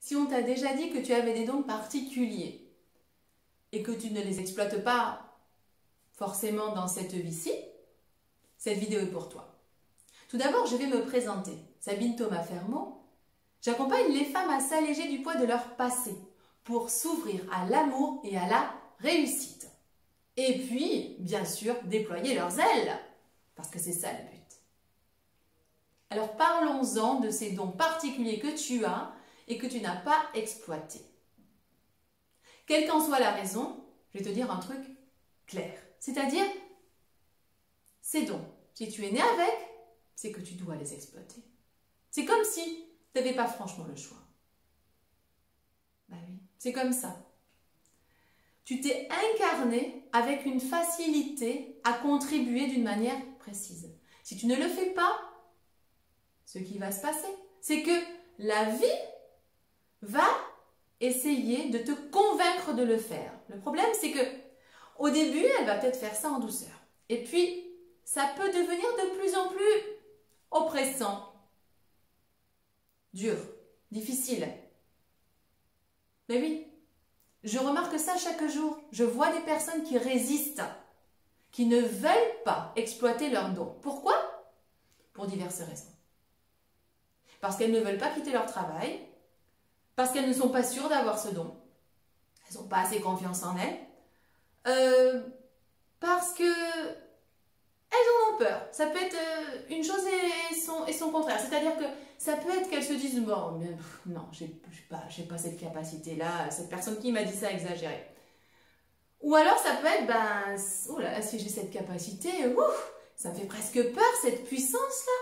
si on t'a déjà dit que tu avais des dons particuliers et que tu ne les exploites pas forcément dans cette vie-ci, cette vidéo est pour toi. Tout d'abord, je vais me présenter. Sabine Thomas Fermaux. J'accompagne les femmes à s'alléger du poids de leur passé pour s'ouvrir à l'amour et à la réussite. Et puis, bien sûr, déployer leurs ailes, parce que c'est ça le but. Alors parlons-en de ces dons particuliers que tu as et que tu n'as pas exploités. Quelle qu'en soit la raison, je vais te dire un truc clair. C'est-à-dire, ces dons, si tu es né avec, c'est que tu dois les exploiter. C'est comme si tu n'avais pas franchement le choix. Ben oui, c'est comme ça. Tu t'es incarné avec une facilité à contribuer d'une manière précise. Si tu ne le fais pas, ce qui va se passer, c'est que la vie va essayer de te convaincre de le faire. Le problème, c'est que au début, elle va peut-être faire ça en douceur. Et puis, ça peut devenir de plus en plus oppressant, dur, difficile. Mais oui, je remarque ça chaque jour. Je vois des personnes qui résistent, qui ne veulent pas exploiter leurs dons. Pourquoi? Pour diverses raisons. Parce qu'elles ne veulent pas quitter leur travail, parce qu'elles ne sont pas sûres d'avoir ce don, elles n'ont pas assez confiance en elles, parce que elles en ont peur. Ça peut être une chose et son contraire. C'est-à-dire que ça peut être qu'elles se disent « Bon, mais, non, j'ai pas cette capacité-là, cette personne qui m'a dit ça a exagéré. » Ou alors ça peut être « Ben, oh là, si j'ai cette capacité, ça me fait presque peur, cette puissance-là.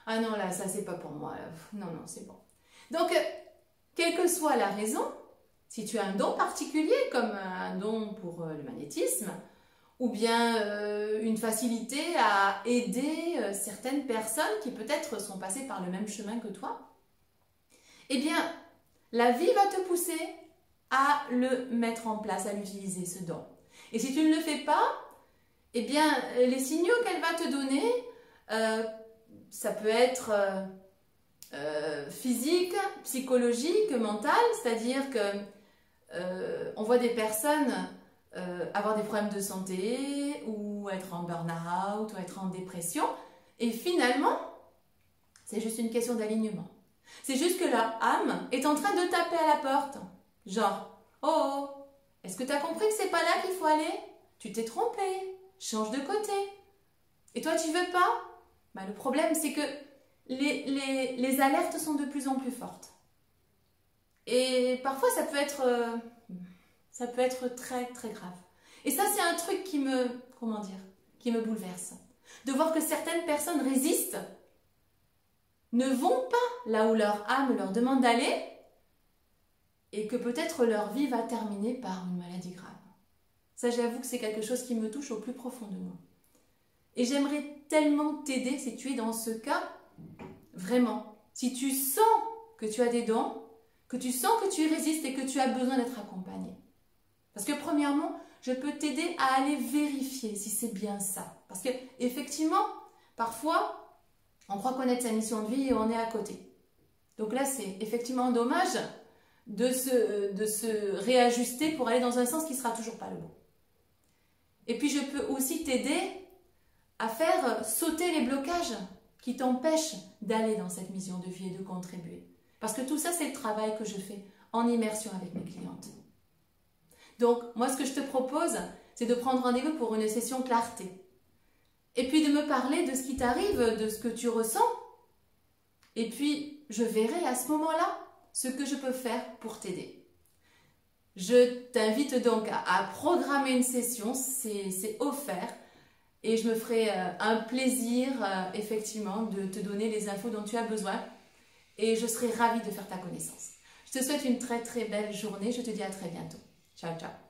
Ah non, là, ça, c'est pas pour moi. Non, non, c'est bon. » Donc, quelle que soit la raison, si tu as un don particulier, comme un don pour le magnétisme, ou bien une facilité à aider certaines personnes qui peut-être sont passées par le même chemin que toi, eh bien, la vie va te pousser à le mettre en place, à l'utiliser, ce don. Et si tu ne le fais pas, eh bien, les signaux qu'elle va te donner, ça peut être physique, psychologique, mental, c'est-à-dire que on voit des personnes avoir des problèmes de santé, ou être en burn-out, ou être en dépression, et finalement, c'est juste une question d'alignement. C'est juste que leur âme est en train de taper à la porte. Genre, oh, est-ce que tu as compris que c'est pas là qu'il faut aller? Tu t'es trompé, change de côté. Et toi, tu veux pas? Ben, le problème, c'est que les alertes sont de plus en plus fortes. Et parfois, ça peut être très, très grave. Et ça, c'est un truc qui me bouleverse. De voir que certaines personnes résistent, ne vont pas là où leur âme leur demande d'aller, et que peut-être leur vie va terminer par une maladie grave. Ça, j'avoue que c'est quelque chose qui me touche au plus profond de moi. Et j'aimerais tellement t'aider si tu es dans ce cas, vraiment. Si tu sens que tu as des dons, que tu sens que tu résistes et que tu as besoin d'être accompagné. Parce que premièrement, je peux t'aider à aller vérifier si c'est bien ça. Parce que effectivement, parfois, on croit connaître sa mission de vie et on est à côté. Donc là, c'est effectivement dommage de se réajuster pour aller dans un sens qui ne sera toujours pas le bon. Et puis, je peux aussi t'aider à faire sauter les blocages qui t'empêchent d'aller dans cette mission de vie et de contribuer. Parce que tout ça, c'est le travail que je fais en immersion avec mes clientes. Donc, moi, ce que je te propose, c'est de prendre rendez-vous pour une session clarté. Et puis de me parler de ce qui t'arrive, de ce que tu ressens. Et puis, je verrai à ce moment-là ce que je peux faire pour t'aider. Je t'invite donc à programmer une session, c'est offert. Et je me ferai un plaisir, effectivement, de te donner les infos dont tu as besoin. Et je serai ravie de faire ta connaissance. Je te souhaite une très très belle journée. Je te dis à très bientôt. Ciao, ciao.